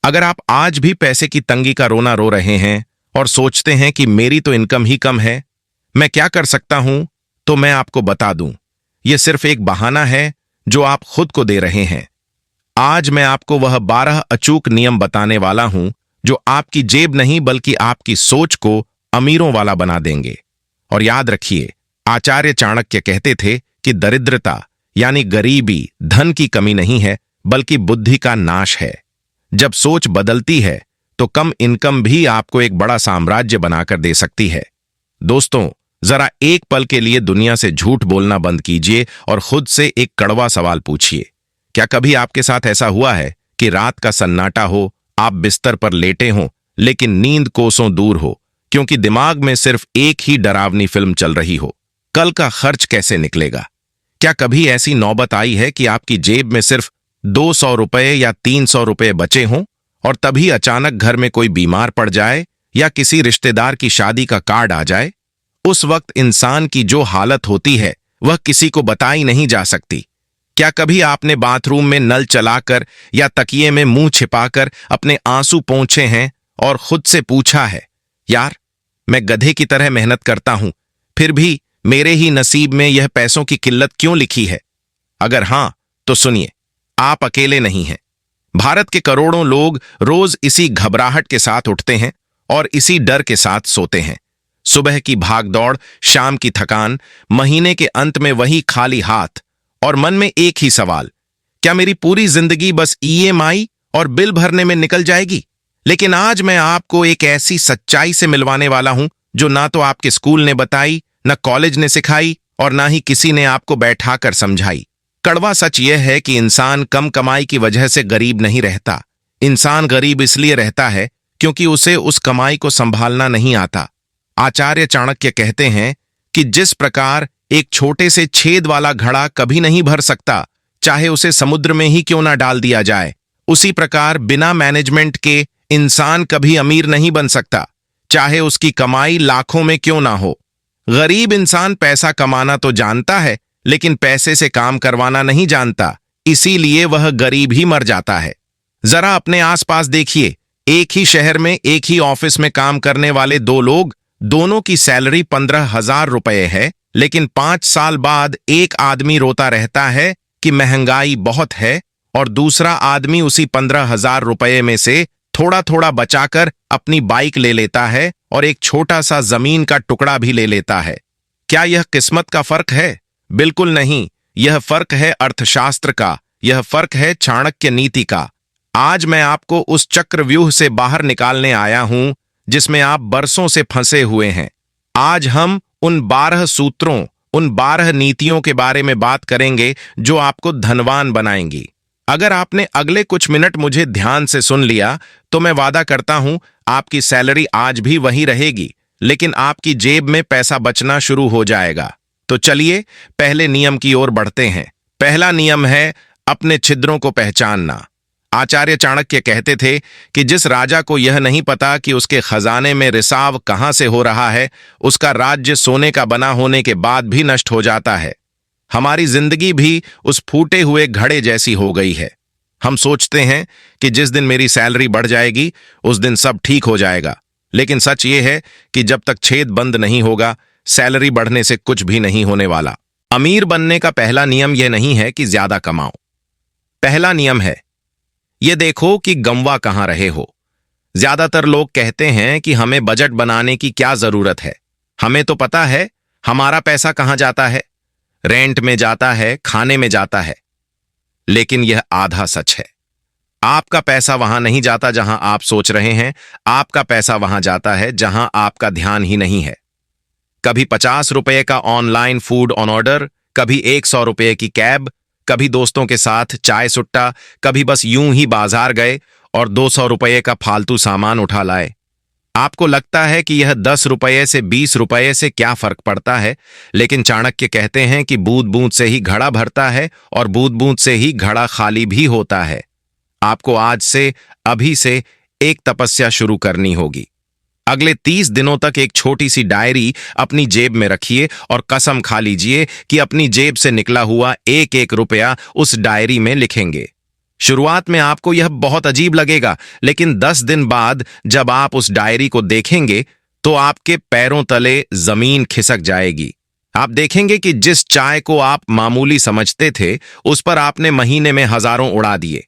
अगर आप आज भी पैसे की तंगी का रोना रो रहे हैं और सोचते हैं कि मेरी तो इनकम ही कम है, मैं क्या कर सकता हूं, तो मैं आपको बता दूं, यह सिर्फ एक बहाना है जो आप खुद को दे रहे हैं। आज मैं आपको वह 12 अचूक नियम बताने वाला हूं जो आपकी जेब नहीं बल्कि आपकी सोच को अमीरों वाला बना देंगे। और याद रखिए, आचार्य चाणक्य कहते थे कि दरिद्रता यानी गरीबी धन की कमी नहीं है बल्कि बुद्धि का नाश है। जब सोच बदलती है तो कम इनकम भी आपको एक बड़ा साम्राज्य बनाकर दे सकती है। दोस्तों, जरा एक पल के लिए दुनिया से झूठ बोलना बंद कीजिए और खुद से एक कड़वा सवाल पूछिए। क्या कभी आपके साथ ऐसा हुआ है कि रात का सन्नाटा हो, आप बिस्तर पर लेटे हों, लेकिन नींद कोसों दूर हो, क्योंकि दिमाग में सिर्फ एक ही डरावनी फिल्म चल रही हो, कल का खर्च कैसे निकलेगा? क्या कभी ऐसी नौबत आई है कि आपकी जेब में सिर्फ 200 रुपए या 300 रुपए बचे हों और तभी अचानक घर में कोई बीमार पड़ जाए या किसी रिश्तेदार की शादी का कार्ड आ जाए? उस वक्त इंसान की जो हालत होती है वह किसी को बताई नहीं जा सकती। क्या कभी आपने बाथरूम में नल चलाकर या तकिए में मुंह छिपाकर अपने आंसू पोंछे हैं और खुद से पूछा है, यार, मैं गधे की तरह मेहनत करता हूं, फिर भी मेरे ही नसीब में यह पैसों की किल्लत क्यों लिखी है? अगर हां, तो सुनिए, आप अकेले नहीं हैं। भारत के करोड़ों लोग रोज इसी घबराहट के साथ उठते हैं और इसी डर के साथ सोते हैं। सुबह की भागदौड़, शाम की थकान, महीने के अंत में वही खाली हाथ और मन में एक ही सवाल, क्या मेरी पूरी जिंदगी बस ईएमआई और बिल भरने में निकल जाएगी? लेकिन आज मैं आपको एक ऐसी सच्चाई से मिलवाने वाला हूं जो ना तो आपके स्कूल ने बताई, न कॉलेज ने सिखाई और ना ही किसी ने आपको बैठाकर समझाई। कड़वा सच यह है कि इंसान कम कमाई की वजह से गरीब नहीं रहता। इंसान गरीब इसलिए रहता है क्योंकि उसे उस कमाई को संभालना नहीं आता। आचार्य चाणक्य कहते हैं कि जिस प्रकार एक छोटे से छेद वाला घड़ा कभी नहीं भर सकता, चाहे उसे समुद्र में ही क्यों ना डाल दिया जाए, उसी प्रकार बिना मैनेजमेंट के इंसान कभी अमीर नहीं बन सकता, चाहे उसकी कमाई लाखों में क्यों ना हो। गरीब इंसान पैसा कमाना तो जानता है, लेकिन पैसे से काम करवाना नहीं जानता, इसीलिए वह गरीब ही मर जाता है। जरा अपने आसपास देखिए, एक ही शहर में एक ही ऑफिस में काम करने वाले दो लोग, दोनों की सैलरी 15,000 रुपए है, लेकिन 5 साल बाद एक आदमी रोता रहता है कि महंगाई बहुत है और दूसरा आदमी उसी 15,000 रुपए में से थोड़ा थोड़ा बचाकर अपनी बाइक ले लेता है और एक छोटा सा जमीन का टुकड़ा भी ले लेता है। क्या यह किस्मत का फर्क है? बिल्कुल नहीं। यह फर्क है अर्थशास्त्र का, यह फर्क है चाणक्य नीति का। आज मैं आपको उस चक्रव्यूह से बाहर निकालने आया हूं जिसमें आप बरसों से फंसे हुए हैं। आज हम उन 12 सूत्रों, उन 12 नीतियों के बारे में बात करेंगे जो आपको धनवान बनाएंगी। अगर आपने अगले कुछ मिनट मुझे ध्यान से सुन लिया तो मैं वादा करता हूं आपकी सैलरी आज भी वही रहेगी, लेकिन आपकी जेब में पैसा बचना शुरू हो जाएगा। तो चलिए पहले नियम की ओर बढ़ते हैं। पहला नियम है अपने छिद्रों को पहचानना। आचार्य चाणक्य कहते थे कि जिस राजा को यह नहीं पता कि उसके खजाने में रिसाव कहां से हो रहा है, उसका राज्य सोने का बना होने के बाद भी नष्ट हो जाता है। हमारी जिंदगी भी उस फूटे हुए घड़े जैसी हो गई है। हम सोचते हैं कि जिस दिन मेरी सैलरी बढ़ जाएगी उस दिन सब ठीक हो जाएगा, लेकिन सच ये है कि जब तक छेद बंद नहीं होगा, सैलरी बढ़ने से कुछ भी नहीं होने वाला। अमीर बनने का पहला नियम यह नहीं है कि ज्यादा कमाओ। पहला नियम है, यह देखो कि गंवा कहां रहे हो। ज्यादातर लोग कहते हैं कि हमें बजट बनाने की क्या जरूरत है, हमें तो पता है हमारा पैसा कहां जाता है, रेंट में जाता है, खाने में जाता है। लेकिन यह आधा सच है। आपका पैसा वहां नहीं जाता जहां आप सोच रहे हैं, आपका पैसा वहां जाता है जहां आपका ध्यान ही नहीं है। कभी 50 रुपए का ऑनलाइन फूड ऑन ऑर्डर, कभी 100 रुपए की कैब, कभी दोस्तों के साथ चाय सुट्टा, कभी बस यूं ही बाजार गए और 200 रुपए का फालतू सामान उठा लाए। आपको लगता है कि यह 10 रुपए से 20 रुपए से क्या फर्क पड़ता है, लेकिन चाणक्य कहते हैं कि बूंद बूंद से ही घड़ा भरता है और बूंद बूंद से ही घड़ा खाली भी होता है। आपको आज से, अभी से एक तपस्या शुरू करनी होगी। अगले 30 दिनों तक एक छोटी सी डायरी अपनी जेब में रखिए और कसम खा लीजिए कि अपनी जेब से निकला हुआ एक एक रुपया उस डायरी में लिखेंगे। शुरुआत में आपको यह बहुत अजीब लगेगा, लेकिन 10 दिन बाद जब आप उस डायरी को देखेंगे तो आपके पैरों तले जमीन खिसक जाएगी। आप देखेंगे कि जिस चाय को आप मामूली समझते थे, उस पर आपने महीने में हजारों उड़ा दिए।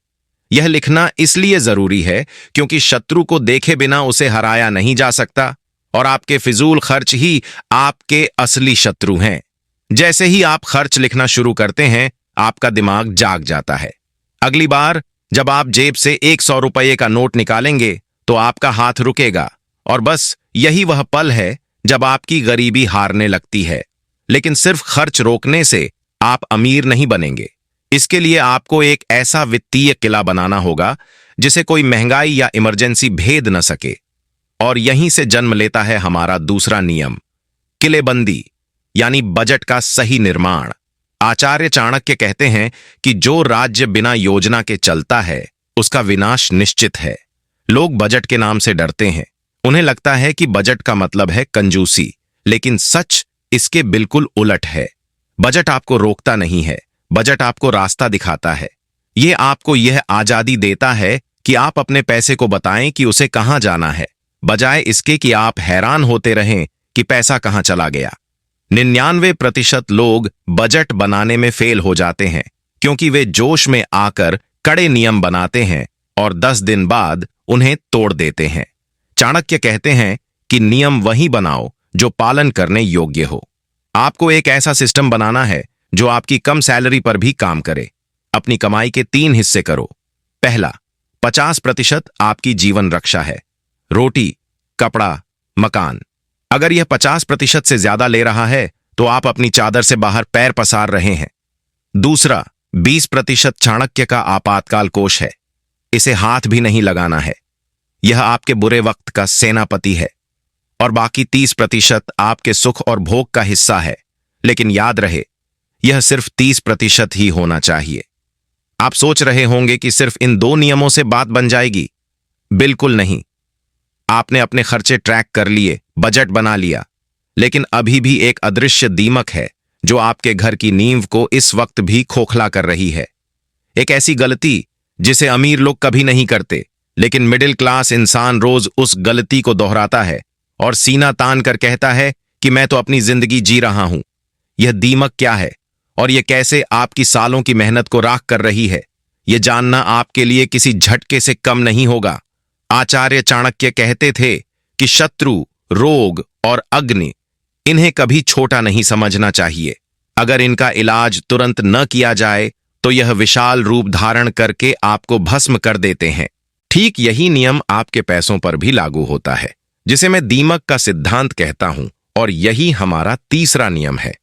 यह लिखना इसलिए जरूरी है क्योंकि शत्रु को देखे बिना उसे हराया नहीं जा सकता, और आपके फिजूल खर्च ही आपके असली शत्रु हैं। जैसे ही आप खर्च लिखना शुरू करते हैं, आपका दिमाग जाग जाता है। अगली बार जब आप जेब से 100 रुपये का नोट निकालेंगे तो आपका हाथ रुकेगा, और बस यही वह पल है जब आपकी गरीबी हारने लगती है। लेकिन सिर्फ खर्च रोकने से आप अमीर नहीं बनेंगे। इसके लिए आपको एक ऐसा वित्तीय किला बनाना होगा जिसे कोई महंगाई या इमरजेंसी भेद न सके। और यहीं से जन्म लेता है हमारा दूसरा नियम, किलेबंदी, यानी बजट का सही निर्माण। आचार्य चाणक्य कहते हैं कि जो राज्य बिना योजना के चलता है उसका विनाश निश्चित है। लोग बजट के नाम से डरते हैं। उन्हें लगता है कि बजट का मतलब है कंजूसी, लेकिन सच इसके बिल्कुल उलट है। बजट आपको रोकता नहीं है, बजट आपको रास्ता दिखाता है। यह आपको यह आजादी देता है कि आप अपने पैसे को बताएं कि उसे कहां जाना है, बजाय इसके कि आप हैरान होते रहें कि पैसा कहां चला गया। 99% लोग बजट बनाने में फेल हो जाते हैं क्योंकि वे जोश में आकर कड़े नियम बनाते हैं और 10 दिन बाद उन्हें तोड़ देते हैं। चाणक्य कहते हैं कि नियम वही बनाओ जो पालन करने योग्य हो। आपको एक ऐसा सिस्टम बनाना है जो आपकी कम सैलरी पर भी काम करे। अपनी कमाई के 3 हिस्से करो। पहला, 50% आपकी जीवन रक्षा है, रोटी, कपड़ा, मकान। अगर यह 50% से ज्यादा ले रहा है तो आप अपनी चादर से बाहर पैर पसार रहे हैं। दूसरा, 20% चाणक्य का आपातकाल कोष है। इसे हाथ भी नहीं लगाना है। यह आपके बुरे वक्त का सेनापति है। और बाकी 30% आपके सुख और भोग का हिस्सा है। लेकिन याद रहे, यह सिर्फ 30% ही होना चाहिए। आप सोच रहे होंगे कि सिर्फ इन 2 नियमों से बात बन जाएगी। बिल्कुल नहीं। आपने अपने खर्चे ट्रैक कर लिए, बजट बना लिया, लेकिन अभी भी एक अदृश्य दीमक है जो आपके घर की नींव को इस वक्त भी खोखला कर रही है। एक ऐसी गलती जिसे अमीर लोग कभी नहीं करते, लेकिन मिडिल क्लास इंसान रोज उस गलती को दोहराता है और सीना तान कर कहता है कि मैं तो अपनी जिंदगी जी रहा हूं। यह दीमक क्या है और यह कैसे आपकी सालों की मेहनत को राख कर रही है, यह जानना आपके लिए किसी झटके से कम नहीं होगा। आचार्य चाणक्य कहते थे कि शत्रु, रोग और अग्नि, इन्हें कभी छोटा नहीं समझना चाहिए। अगर इनका इलाज तुरंत न किया जाए तो यह विशाल रूप धारण करके आपको भस्म कर देते हैं। ठीक यही नियम आपके पैसों पर भी लागू होता है, जिसे मैं दीमक का सिद्धांत कहता हूं, और यही हमारा तीसरा नियम है।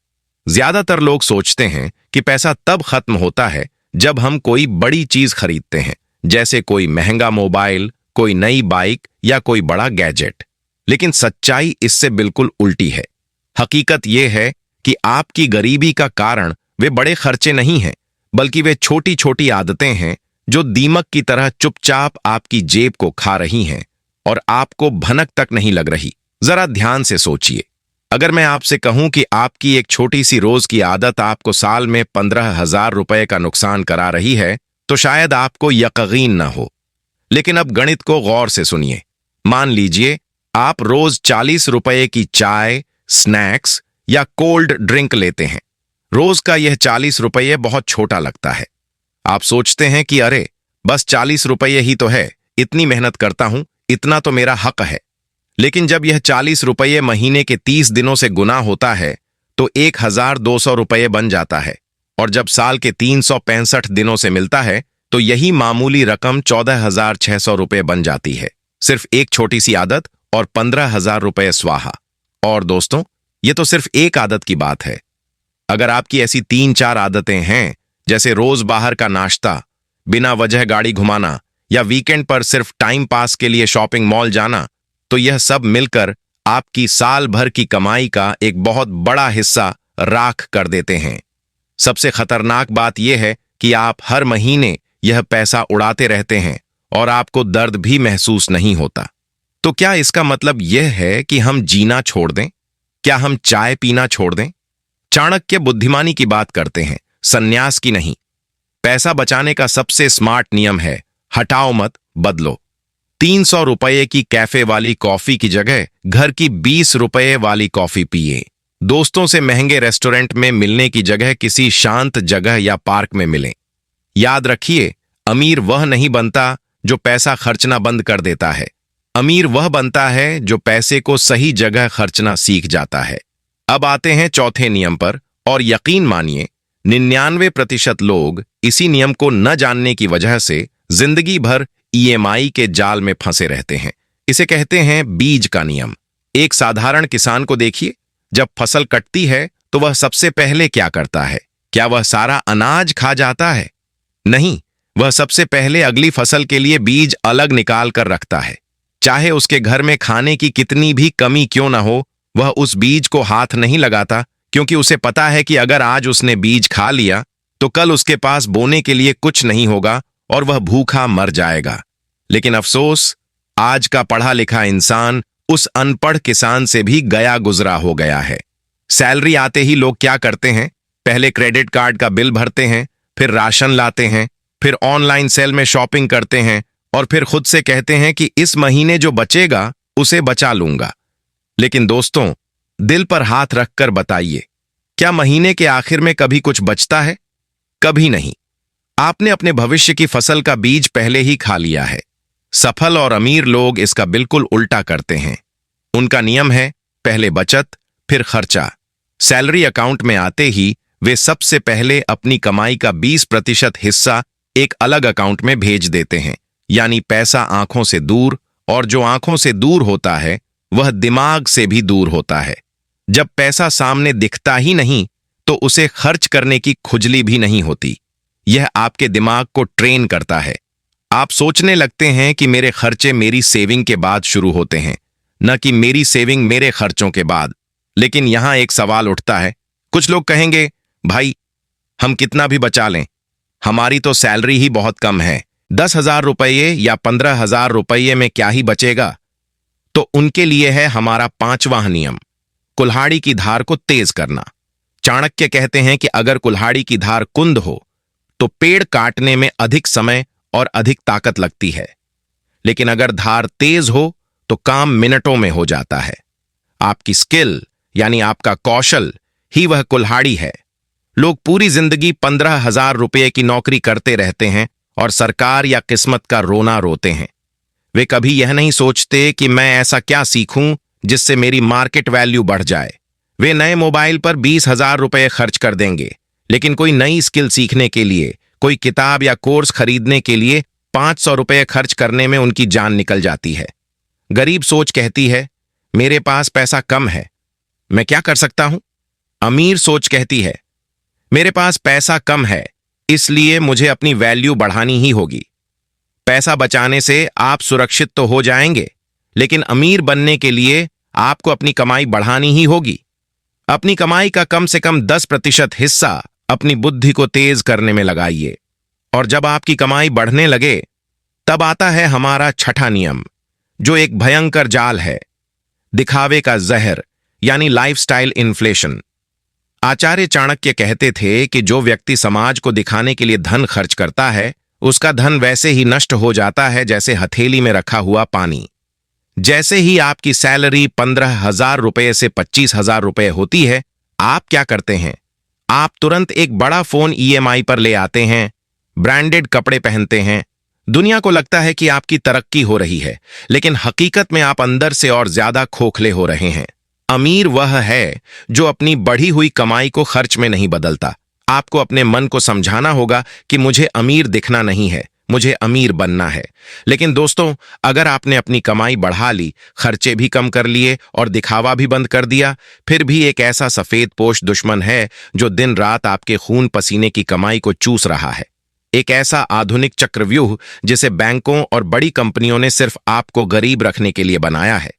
ज्यादातर लोग सोचते हैं कि पैसा तब खत्म होता है जब हम कोई बड़ी चीज खरीदते हैं, जैसे कोई महंगा मोबाइल, कोई नई बाइक या कोई बड़ा गैजेट। लेकिन सच्चाई इससे बिल्कुल उल्टी है। हकीकत यह है कि आपकी गरीबी का कारण वे बड़े खर्चे नहीं हैं, बल्कि वे छोटी छोटी आदतें हैं जो दीमक की तरह चुपचाप आपकी जेब को खा रही हैं और आपको भनक तक नहीं लग रही। जरा ध्यान से सोचिए। अगर मैं आपसे कहूं कि आपकी एक छोटी सी रोज की आदत आपको साल में 15,000 रुपए का नुकसान करा रही है, तो शायद आपको यकीन न हो। लेकिन अब गणित को गौर से सुनिए। मान लीजिए आप रोज 40 रुपए की चाय, स्नैक्स या कोल्ड ड्रिंक लेते हैं। रोज का यह 40 रुपये बहुत छोटा लगता है। आप सोचते हैं कि अरे बस 40 रुपये ही तो है, इतनी मेहनत करता हूं, इतना तो मेरा हक है। लेकिन जब यह 40 रुपये महीने के 30 दिनों से गुना होता है तो 1,200 रुपये बन जाता है, और जब साल के 365 दिनों से मिलता है तो यही मामूली रकम 14,600 रुपये बन जाती है। सिर्फ एक छोटी सी आदत और 15,000 रुपये स्वाहा। और दोस्तों, ये तो सिर्फ एक आदत की बात है। अगर आपकी ऐसी 3-4 आदतें हैं, जैसे रोज बाहर का नाश्ता, बिना वजह गाड़ी घुमाना या वीकेंड पर सिर्फ टाइम पास के लिए शॉपिंग मॉल जाना, तो यह सब मिलकर आपकी साल भर की कमाई का एक बहुत बड़ा हिस्सा राख कर देते हैं। सबसे खतरनाक बात यह है कि आप हर महीने यह पैसा उड़ाते रहते हैं और आपको दर्द भी महसूस नहीं होता। तो क्या इसका मतलब यह है कि हम जीना छोड़ दें? क्या हम चाय पीना छोड़ दें? चाणक्य बुद्धिमानी की बात करते हैं, संन्यास की नहीं। पैसा बचाने का सबसे स्मार्ट नियम है, हटाओ मत, बदलो। 300 रुपये की कैफे वाली कॉफी की जगह घर की 20 रुपये वाली कॉफी पिए। दोस्तों से महंगे रेस्टोरेंट में मिलने की जगह किसी शांत जगह या पार्क में मिलें। याद रखिए, अमीर वह नहीं बनता जो पैसा खर्चना बंद कर देता है। अमीर वह बनता है जो पैसे को सही जगह खर्चना सीख जाता है। अब आते हैं चौथे नियम पर, और यकीन मानिए 99% लोग इसी नियम को न जानने की वजह से जिंदगी भर ईएमआई के जाल में फंसे रहते हैं। इसे कहते हैं बीज का नियम। एक साधारण किसान को देखिए, जब फसल कटती है तो वह सबसे पहले क्या करता है? क्या वह सारा अनाज खा जाता है? नहीं, वह सबसे पहले अगली फसल के लिए बीज अलग निकाल कर रखता है। चाहे उसके घर में खाने की कितनी भी कमी क्यों न हो, वह उस बीज को हाथ नहीं लगाता, क्योंकि उसे पता है कि अगर आज उसने बीज खा लिया तो कल उसके पास बोने के लिए कुछ नहीं होगा और वह भूखा मर जाएगा। लेकिन अफसोस, आज का पढ़ा लिखा इंसान उस अनपढ़ किसान से भी गया गुजरा हो गया है। सैलरी आते ही लोग क्या करते हैं? पहले क्रेडिट कार्ड का बिल भरते हैं, फिर राशन लाते हैं, फिर ऑनलाइन सेल में शॉपिंग करते हैं और फिर खुद से कहते हैं कि इस महीने जो बचेगा उसे बचा लूंगा। लेकिन दोस्तों, दिल पर हाथ रखकर बताइए, क्या महीने के आखिर में कभी कुछ बचता है? कभी नहीं। आपने अपने भविष्य की फसल का बीज पहले ही खा लिया है। सफल और अमीर लोग इसका बिल्कुल उल्टा करते हैं। उनका नियम है, पहले बचत फिर खर्चा। सैलरी अकाउंट में आते ही वे सबसे पहले अपनी कमाई का 20% हिस्सा एक अलग अकाउंट में भेज देते हैं। यानी पैसा आंखों से दूर, और जो आंखों से दूर होता है वह दिमाग से भी दूर होता है। जब पैसा सामने दिखता ही नहीं तो उसे खर्च करने की खुजली भी नहीं होती। यह आपके दिमाग को ट्रेन करता है। आप सोचने लगते हैं कि मेरे खर्चे मेरी सेविंग के बाद शुरू होते हैं, न कि मेरी सेविंग मेरे खर्चों के बाद। लेकिन यहां एक सवाल उठता है। कुछ लोग कहेंगे, भाई हम कितना भी बचा लें, हमारी तो सैलरी ही बहुत कम है, 10,000 रुपये या 15,000 रुपये में क्या ही बचेगा। तो उनके लिए है हमारा 5वां नियम, कुल्हाड़ी की धार को तेज करना। चाणक्य कहते हैं कि अगर कुल्हाड़ी की धार कुंद हो तो पेड़ काटने में अधिक समय और अधिक ताकत लगती है, लेकिन अगर धार तेज हो तो काम मिनटों में हो जाता है। आपकी स्किल यानी आपका कौशल ही वह कुल्हाड़ी है। लोग पूरी जिंदगी 15,000 रुपये की नौकरी करते रहते हैं और सरकार या किस्मत का रोना रोते हैं। वे कभी यह नहीं सोचते कि मैं ऐसा क्या सीखूं जिससे मेरी मार्केट वैल्यू बढ़ जाए। वे नए मोबाइल पर 20,000 रुपये खर्च कर देंगे, लेकिन कोई नई स्किल सीखने के लिए, कोई किताब या कोर्स खरीदने के लिए 500 रुपये खर्च करने में उनकी जान निकल जाती है। गरीब सोच कहती है, मेरे पास पैसा कम है, मैं क्या कर सकता हूं? अमीर सोच कहती है, मेरे पास पैसा कम है, इसलिए मुझे अपनी वैल्यू बढ़ानी ही होगी। पैसा बचाने से आप सुरक्षित तो हो जाएंगे, लेकिन अमीर बनने के लिए आपको अपनी कमाई बढ़ानी ही होगी। अपनी कमाई का कम से कम 10% हिस्सा अपनी बुद्धि को तेज करने में लगाइए। और जब आपकी कमाई बढ़ने लगे, तब आता है हमारा 6वां नियम, जो एक भयंकर जाल है, दिखावे का जहर, यानी लाइफस्टाइल इन्फ्लेशन। आचार्य चाणक्य कहते थे कि जो व्यक्ति समाज को दिखाने के लिए धन खर्च करता है, उसका धन वैसे ही नष्ट हो जाता है जैसे हथेली में रखा हुआ पानी। जैसे ही आपकी सैलरी 15,000 रुपये से 25,000 रुपये होती है, आप क्या करते हैं? आप तुरंत एक बड़ा फोन ईएमआई पर ले आते हैं, ब्रांडेड कपड़े पहनते हैं। दुनिया को लगता है कि आपकी तरक्की हो रही है, लेकिन हकीकत में आप अंदर से और ज्यादा खोखले हो रहे हैं। अमीर वह है जो अपनी बढ़ी हुई कमाई को खर्च में नहीं बदलता। आपको अपने मन को समझाना होगा कि मुझे अमीर दिखना नहीं है, मुझे अमीर बनना है। लेकिन दोस्तों, अगर आपने अपनी कमाई बढ़ा ली, खर्चे भी कम कर लिए और दिखावा भी बंद कर दिया, फिर भी एक ऐसा सफेद पोश दुश्मन है जो दिन रात आपके खून पसीने की कमाई को चूस रहा है। एक ऐसा आधुनिक चक्रव्यूह जिसे बैंकों और बड़ी कंपनियों ने सिर्फ आपको गरीब रखने के लिए बनाया है।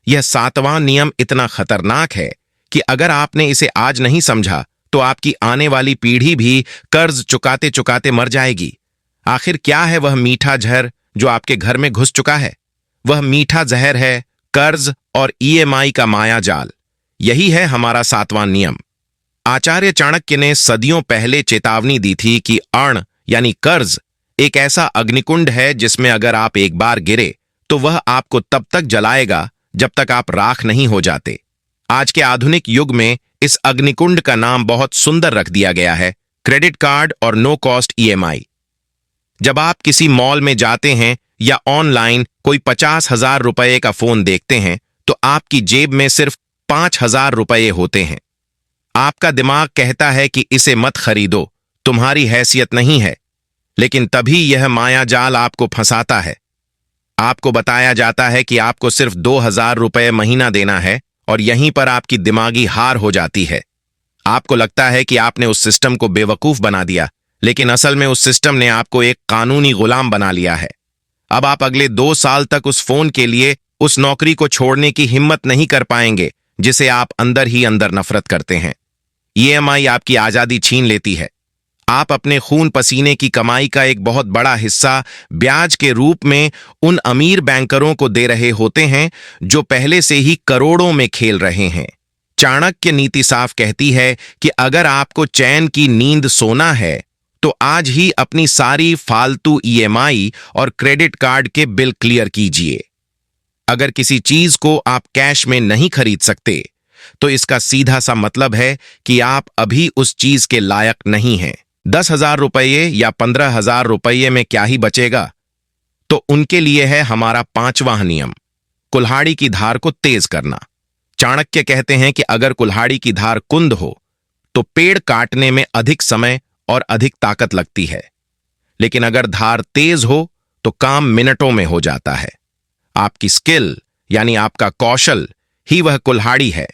यह 7वां नियम इतना खतरनाक है कि अगर आपने इसे आज नहीं समझा तो आपकी आने वाली पीढ़ी भी कर्ज चुकाते चुकाते मर जाएगी। आखिर क्या है वह मीठा जहर जो आपके घर में घुस चुका है? वह मीठा जहर है कर्ज और ईएमआई का माया जाल। यही है हमारा 7वां नियम। आचार्य चाणक्य ने सदियों पहले चेतावनी दी थी कि अण यानी कर्ज एक ऐसा अग्निकुंड है जिसमें अगर आप एक बार गिरे तो वह आपको तब तक जलाएगा जब तक आप राख नहीं हो जाते। आज के आधुनिक युग में इस अग्निकुंड का नाम बहुत सुंदर रख दिया गया है, क्रेडिट कार्ड और नो कॉस्ट ईएमआई। जब आप किसी मॉल में जाते हैं या ऑनलाइन कोई 50,000 रुपए का फोन देखते हैं तो आपकी जेब में सिर्फ 5,000 रुपए होते हैं। आपका दिमाग कहता है कि इसे मत खरीदो, तुम्हारी हैसियत नहीं है। लेकिन तभी यह माया जाल आपको फंसाता है। आपको बताया जाता है कि आपको सिर्फ 2,000 रुपए महीना देना है और यहीं पर आपकी दिमागी हार हो जाती है। आपको लगता है कि आपने उस सिस्टम को बेवकूफ बना दिया, लेकिन असल में उस सिस्टम ने आपको एक कानूनी गुलाम बना लिया है। अब आप अगले 2 साल तक उस फोन के लिए उस नौकरी को छोड़ने की हिम्मत नहीं कर पाएंगे जिसे आप अंदर ही अंदर नफरत करते हैं। ईएमआई आपकी आजादी छीन लेती है। आप अपने खून पसीने की कमाई का एक बहुत बड़ा हिस्सा ब्याज के रूप में उन अमीर बैंकरों को दे रहे होते हैं जो पहले से ही करोड़ों में खेल रहे हैं। चाणक्य नीति साफ कहती है कि अगर आपको चैन की नींद सोना है तो आज ही अपनी सारी फालतू ईएमआई और क्रेडिट कार्ड के बिल क्लियर कीजिए। अगर किसी चीज को आप कैश में नहीं खरीद सकते तो इसका सीधा सा मतलब है कि आप अभी उस चीज के लायक नहीं हैं। 10,000 रुपये या 15,000 रुपये में क्या ही बचेगा? तो उनके लिए है हमारा 5वां नियम, कुल्हाड़ी की धार को तेज करना। चाणक्य कहते हैं कि अगर कुल्हाड़ी की धार कुंद हो तो पेड़ काटने में अधिक समय और अधिक ताकत लगती है, लेकिन अगर धार तेज हो तो काम मिनटों में हो जाता है। आपकी स्किल यानी आपका कौशल ही वह कुल्हाड़ी है।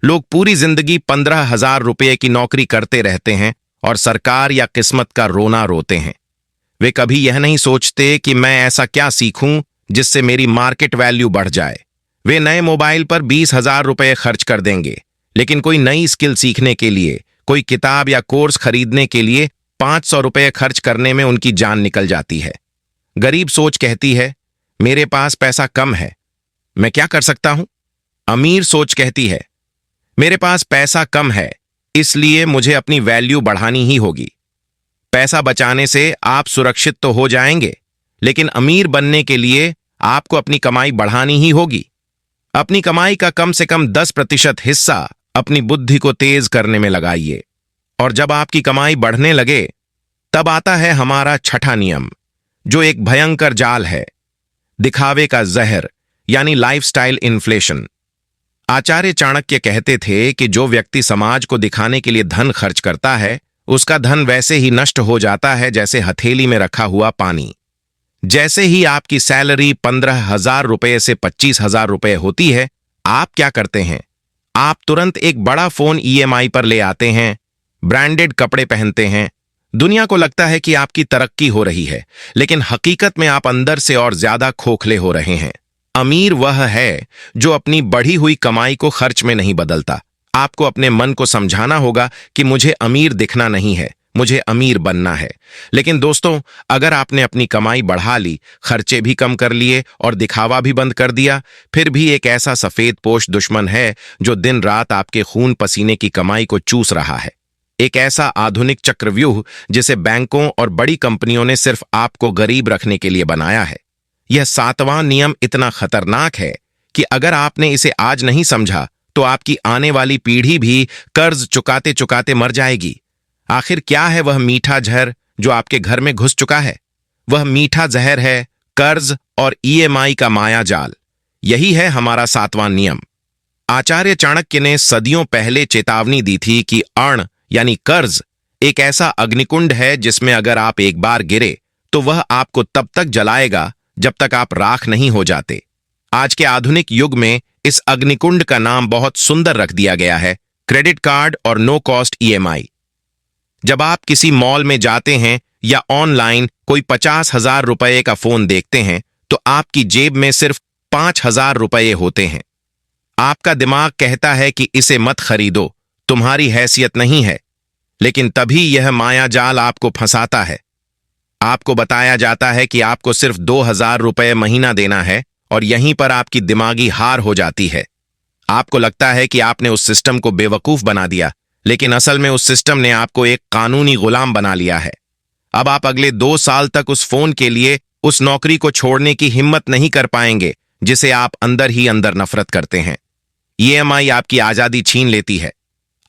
लोग पूरी जिंदगी 15,000 रुपये की नौकरी करते रहते हैं और सरकार या किस्मत का रोना रोते हैं। वे कभी यह नहीं सोचते कि मैं ऐसा क्या सीखूं जिससे मेरी मार्केट वैल्यू बढ़ जाए। वे नए मोबाइल पर 20,000 रुपये खर्च कर देंगे, लेकिन कोई नई स्किल सीखने के लिए, कोई किताब या कोर्स खरीदने के लिए 500 रुपये खर्च करने में उनकी जान निकल जाती है। गरीब सोच कहती है, मेरे पास पैसा कम है, मैं क्या कर सकता हूं? अमीर सोच कहती है, मेरे पास पैसा कम है, इसलिए मुझे अपनी वैल्यू बढ़ानी ही होगी। पैसा बचाने से आप सुरक्षित तो हो जाएंगे, लेकिन अमीर बनने के लिए आपको अपनी कमाई बढ़ानी ही होगी। अपनी कमाई का कम से कम 10% हिस्सा अपनी बुद्धि को तेज करने में लगाइए। और जब आपकी कमाई बढ़ने लगे तब आता है हमारा 6ठा नियम, जो एक भयंकर जाल है, दिखावे का जहर यानी लाइफस्टाइल इन्फ्लेशन। आचार्य चाणक्य कहते थे कि जो व्यक्ति समाज को दिखाने के लिए धन खर्च करता है उसका धन वैसे ही नष्ट हो जाता है जैसे हथेली में रखा हुआ पानी। जैसे ही आपकी सैलरी 15,000 रुपये से 25,000 रुपये होती है, आप क्या करते हैं? आप तुरंत एक बड़ा फोन ईएमआई पर ले आते हैं, ब्रांडेड कपड़े पहनते हैं। दुनिया को लगता है कि आपकी तरक्की हो रही है, लेकिन हकीकत में आप अंदर से और ज्यादा खोखले हो रहे हैं। अमीर वह है जो अपनी बढ़ी हुई कमाई को खर्च में नहीं बदलता। आपको अपने मन को समझाना होगा कि मुझे अमीर दिखना नहीं है, मुझे अमीर बनना है। लेकिन दोस्तों, अगर आपने अपनी कमाई बढ़ा ली, खर्चे भी कम कर लिए और दिखावा भी बंद कर दिया, फिर भी एक ऐसा सफेद पोश दुश्मन है जो दिन रात आपके खून पसीने की कमाई को चूस रहा है। एक ऐसा आधुनिक चक्रव्यूह जिसे बैंकों और बड़ी कंपनियों ने सिर्फ आपको गरीब रखने के लिए बनाया है। यह 7वां नियम इतना खतरनाक है कि अगर आपने इसे आज नहीं समझा तो आपकी आने वाली पीढ़ी भी कर्ज चुकाते चुकाते मर जाएगी। आखिर क्या है वह मीठा जहर जो आपके घर में घुस चुका है? वह मीठा जहर है कर्ज और ईएमआई का माया जाल। यही है हमारा 7वां नियम। आचार्य चाणक्य ने सदियों पहले चेतावनी दी थी कि अर्ण यानी कर्ज एक ऐसा अग्निकुंड है जिसमें अगर आप एक बार गिरे तो वह आपको तब तक जलाएगा जब तक आप राख नहीं हो जाते। आज के आधुनिक युग में इस अग्निकुंड का नाम बहुत सुंदर रख दिया गया है, क्रेडिट कार्ड और नो कॉस्ट ईएमआई। जब आप किसी मॉल में जाते हैं या ऑनलाइन कोई 50,000 रुपये का फोन देखते हैं तो आपकी जेब में सिर्फ 5,000 रुपये होते हैं। आपका दिमाग कहता है कि इसे मत खरीदो, तुम्हारी हैसियत नहीं है। लेकिन तभी यह माया जाल आपको फंसाता है। आपको बताया जाता है कि आपको सिर्फ 2,000 रुपये महीना देना है और यहीं पर आपकी दिमागी हार हो जाती है। आपको लगता है कि आपने उस सिस्टम को बेवकूफ बना दिया, लेकिन असल में उस सिस्टम ने आपको एक कानूनी गुलाम बना लिया है। अब आप अगले 2 साल तक उस फोन के लिए उस नौकरी को छोड़ने की हिम्मत नहीं कर पाएंगे जिसे आप अंदर ही अंदर नफरत करते हैं। ईएमआई आपकी आजादी छीन लेती है।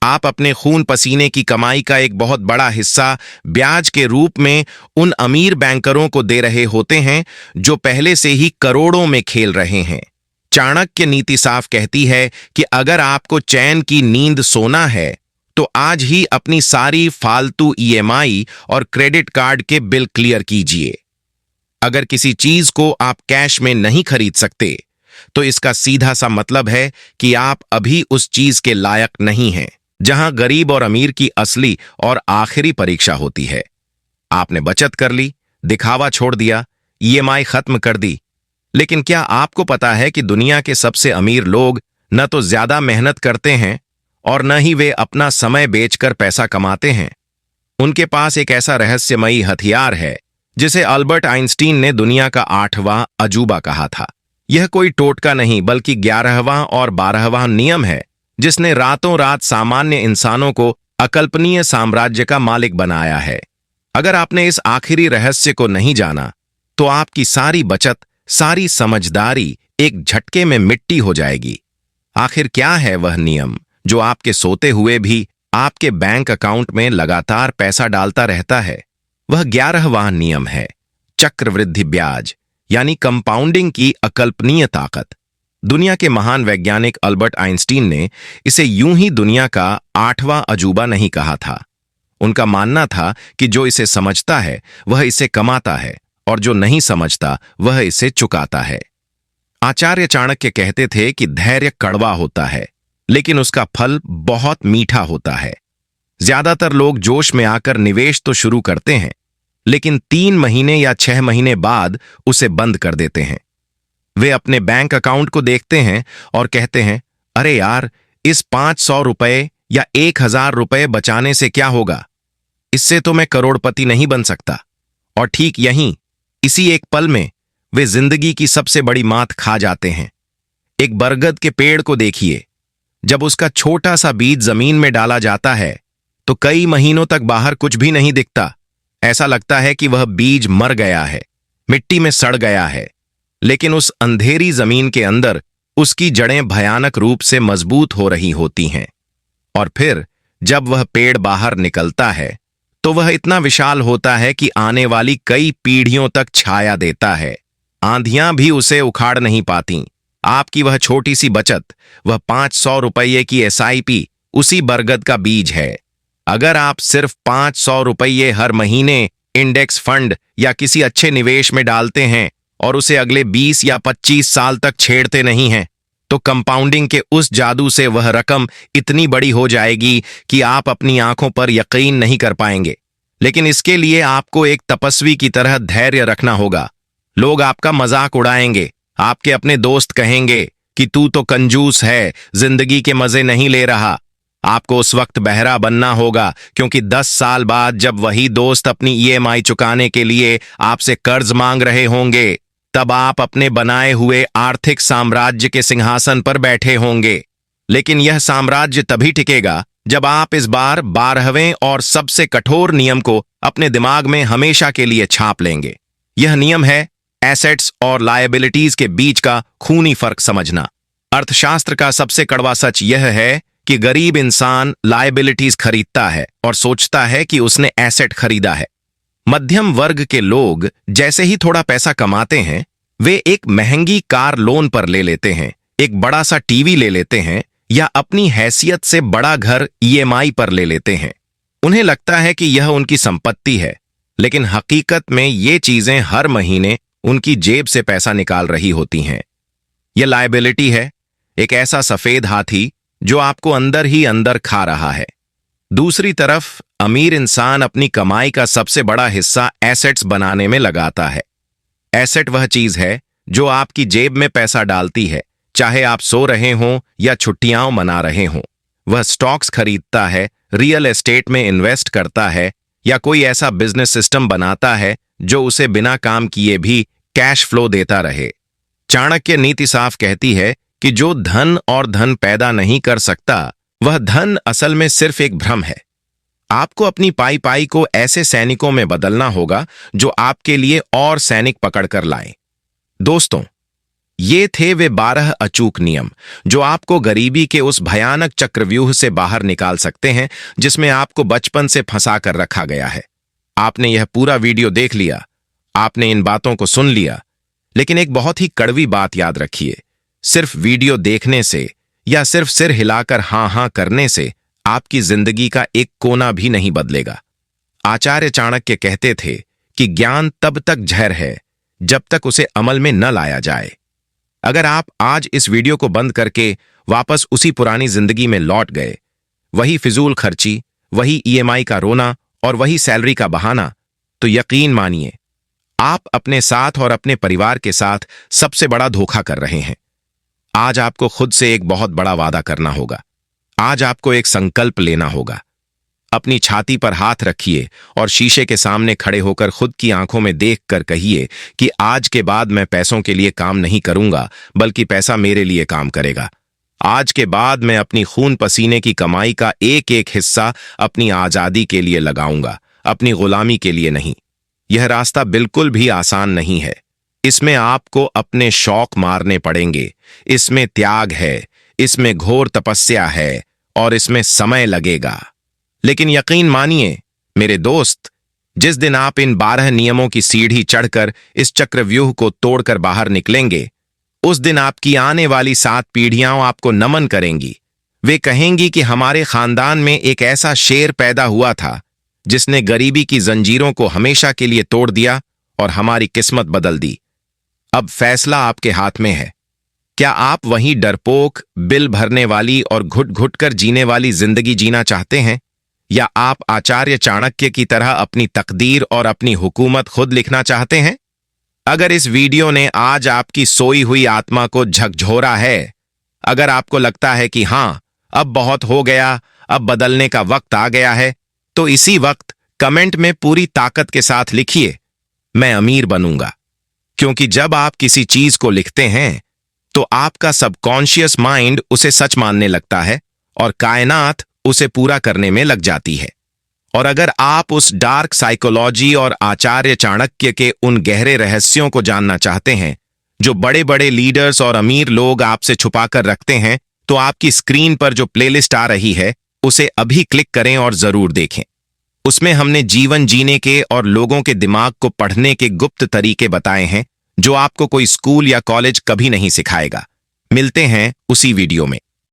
आप अपने खून पसीने की कमाई का एक बहुत बड़ा हिस्सा ब्याज के रूप में उन अमीर बैंकरों को दे रहे होते हैं जो पहले से ही करोड़ों में खेल रहे हैं। चाणक्य नीति साफ कहती है कि अगर आपको चैन की नींद सोना है तो आज ही अपनी सारी फालतू ईएमआई और क्रेडिट कार्ड के बिल क्लियर कीजिए। अगर किसी चीज को आप कैश में नहीं खरीद सकते तो इसका सीधा सा मतलब है कि आप अभी उस चीज के लायक नहीं हैं जहां गरीब और अमीर की असली और आखिरी परीक्षा होती है। आपने बचत कर ली, दिखावा छोड़ दिया, ईएमआई खत्म कर दी, लेकिन क्या आपको पता है कि दुनिया के सबसे अमीर लोग न तो ज्यादा मेहनत करते हैं और न ही वे अपना समय बेचकर पैसा कमाते हैं। उनके पास एक ऐसा रहस्यमयी हथियार है जिसे अल्बर्ट आइंस्टीन ने दुनिया का 8वां अजूबा कहा था। यह कोई टोटका नहीं बल्कि 11वां और 12वां नियम है जिसने रातों रात सामान्य इंसानों को अकल्पनीय साम्राज्य का मालिक बनाया है। अगर आपने इस आखिरी रहस्य को नहीं जाना तो आपकी सारी बचत, सारी समझदारी एक झटके में मिट्टी हो जाएगी। आखिर क्या है वह नियम जो आपके सोते हुए भी आपके बैंक अकाउंट में लगातार पैसा डालता रहता है? वह 11वां नियम है, चक्रवृद्धि ब्याज यानी कंपाउंडिंग की अकल्पनीय ताकत। दुनिया के महान वैज्ञानिक अल्बर्ट आइंस्टीन ने इसे यूं ही दुनिया का 8वां अजूबा नहीं कहा था। उनका मानना था कि जो इसे समझता है वह इसे कमाता है और जो नहीं समझता वह इसे चुकाता है। आचार्य चाणक्य कहते थे कि धैर्य कड़वा होता है लेकिन उसका फल बहुत मीठा होता है। ज्यादातर लोग जोश में आकर निवेश तो शुरू करते हैं लेकिन 3 महीने या 6 महीने बाद उसे बंद कर देते हैं। वे अपने बैंक अकाउंट को देखते हैं और कहते हैं, अरे यार, इस 500 रुपए या 1000 रुपए बचाने से क्या होगा? इससे तो मैं करोड़पति नहीं बन सकता। और ठीक यहीं, इसी एक पल में वे जिंदगी की सबसे बड़ी मात खा जाते हैं। एक बरगद के पेड़ को देखिए, जब उसका छोटा सा बीज जमीन में डाला जाता है तो कई महीनों तक बाहर कुछ भी नहीं दिखता। ऐसा लगता है कि वह बीज मर गया है, मिट्टी में सड़ गया है। लेकिन उस अंधेरी जमीन के अंदर उसकी जड़ें भयानक रूप से मजबूत हो रही होती हैं। और फिर जब वह पेड़ बाहर निकलता है तो वह इतना विशाल होता है कि आने वाली कई पीढ़ियों तक छाया देता है। आंधियां भी उसे उखाड़ नहीं पाती। आपकी वह छोटी सी बचत, वह 500 रुपये की एसआईपी उसी बरगद का बीज है। अगर आप सिर्फ 500 रुपये हर महीने इंडेक्स फंड या किसी अच्छे निवेश में डालते हैं और उसे अगले 20 या 25 साल तक छेड़ते नहीं हैं तो कंपाउंडिंग के उस जादू से वह रकम इतनी बड़ी हो जाएगी कि आप अपनी आंखों पर यकीन नहीं कर पाएंगे। लेकिन इसके लिए आपको एक तपस्वी की तरह धैर्य रखना होगा। लोग आपका मजाक उड़ाएंगे, आपके अपने दोस्त कहेंगे कि तू तो कंजूस है, जिंदगी के मजे नहीं ले रहा। आपको उस वक्त बहरा बनना होगा क्योंकि 10 साल बाद जब वही दोस्त अपनी ईएमआई चुकाने के लिए आपसे कर्ज मांग रहे होंगे तब आप अपने बनाए हुए आर्थिक साम्राज्य के सिंहासन पर बैठे होंगे। लेकिन यह साम्राज्य तभी टिकेगा जब आप इस बार 12वें और सबसे कठोर नियम को अपने दिमाग में हमेशा के लिए छाप लेंगे। यह नियम है एसेट्स और लायबिलिटीज के बीच का खूनी फर्क समझना। अर्थशास्त्र का सबसे कड़वा सच यह है कि गरीब इंसान लायबिलिटीज खरीदता है और सोचता है कि उसने एसेट खरीदा है। मध्यम वर्ग के लोग जैसे ही थोड़ा पैसा कमाते हैं वे एक महंगी कार लोन पर ले लेते हैं, एक बड़ा सा टीवी ले लेते हैं या अपनी हैसियत से बड़ा घर ईएमआई पर ले लेते हैं। उन्हें लगता है कि यह उनकी संपत्ति है, लेकिन हकीकत में ये चीजें हर महीने उनकी जेब से पैसा निकाल रही होती हैं। यह लायबिलिटी है, एक ऐसा सफेद हाथी जो आपको अंदर ही अंदर खा रहा है। दूसरी तरफ अमीर इंसान अपनी कमाई का सबसे बड़ा हिस्सा एसेट्स बनाने में लगाता है। एसेट वह चीज है जो आपकी जेब में पैसा डालती है, चाहे आप सो रहे हों या छुट्टियां मना रहे हों। वह स्टॉक्स खरीदता है, रियल एस्टेट में इन्वेस्ट करता है या कोई ऐसा बिजनेस सिस्टम बनाता है जो उसे बिना काम किए भी कैश फ्लो देता रहे। चाणक्य नीति साफ कहती है कि जो धन और धन पैदा नहीं कर सकता वह धन असल में सिर्फ एक भ्रम है। आपको अपनी पाई पाई को ऐसे सैनिकों में बदलना होगा जो आपके लिए और सैनिक पकड़कर लाए। दोस्तों, ये थे वे 12 अचूक नियम जो आपको गरीबी के उस भयानक चक्रव्यूह से बाहर निकाल सकते हैं जिसमें आपको बचपन से फंसा कर रखा गया है। आपने यह पूरा वीडियो देख लिया, आपने इन बातों को सुन लिया, लेकिन एक बहुत ही कड़वी बात याद रखिए, सिर्फ वीडियो देखने से या सिर्फ सिर हिलाकर हां हां करने से आपकी जिंदगी का एक कोना भी नहीं बदलेगा। आचार्य चाणक्य कहते थे कि ज्ञान तब तक जहर है जब तक उसे अमल में न लाया जाए। अगर आप आज इस वीडियो को बंद करके वापस उसी पुरानी जिंदगी में लौट गए, वही फिजूल खर्ची, वही ईएमआई का रोना और वही सैलरी का बहाना, तो यकीन मानिए आप अपने साथ और अपने परिवार के साथ सबसे बड़ा धोखा कर रहे हैं। आज आपको खुद से एक बहुत बड़ा वादा करना होगा। आज आपको एक संकल्प लेना होगा। अपनी छाती पर हाथ रखिए और शीशे के सामने खड़े होकर खुद की आंखों में देखकर कहिए कि आज के बाद मैं पैसों के लिए काम नहीं करूंगा, बल्कि पैसा मेरे लिए काम करेगा। आज के बाद मैं अपनी खून पसीने की कमाई का एक एक हिस्सा अपनी आजादी के लिए लगाऊंगा, अपनी गुलामी के लिए नहीं। यह रास्ता बिल्कुल भी आसान नहीं है। इसमें आपको अपने शौक मारने पड़ेंगे, इसमें त्याग है, इसमें घोर तपस्या है और इसमें समय लगेगा। लेकिन यकीन मानिए मेरे दोस्त, जिस दिन आप इन 12 नियमों की सीढ़ी चढ़कर इस चक्रव्यूह को तोड़कर बाहर निकलेंगे, उस दिन आपकी आने वाली 7 पीढ़ियां आपको नमन करेंगी। वे कहेंगी कि हमारे खानदान में एक ऐसा शेर पैदा हुआ था जिसने गरीबी की जंजीरों को हमेशा के लिए तोड़ दिया और हमारी किस्मत बदल दी। अब फैसला आपके हाथ में है। क्या आप वही डरपोक, बिल भरने वाली और घुट घुट कर जीने वाली जिंदगी जीना चाहते हैं, या आप आचार्य चाणक्य की तरह अपनी तकदीर और अपनी हुकूमत खुद लिखना चाहते हैं? अगर इस वीडियो ने आज आपकी सोई हुई आत्मा को झकझोरा है, अगर आपको लगता है कि हां, अब बहुत हो गया, अब बदलने का वक्त आ गया है, तो इसी वक्त कमेंट में पूरी ताकत के साथ लिखिए, मैं अमीर बनूंगा। क्योंकि जब आप किसी चीज को लिखते हैं तो आपका सबकॉन्शियस माइंड उसे सच मानने लगता है और कायनात उसे पूरा करने में लग जाती है। और अगर आप उस डार्क साइकोलॉजी और आचार्य चाणक्य के उन गहरे रहस्यों को जानना चाहते हैं जो बड़े बड़े लीडर्स और अमीर लोग आपसे छुपा कर रखते हैं, तो आपकी स्क्रीन पर जो प्लेलिस्ट आ रही है उसे अभी क्लिक करें और जरूर देखें। उसमें हमने जीवन जीने के और लोगों के दिमाग को पढ़ने के गुप्त तरीके बताए हैं जो आपको कोई स्कूल या कॉलेज कभी नहीं सिखाएगा। मिलते हैं उसी वीडियो में।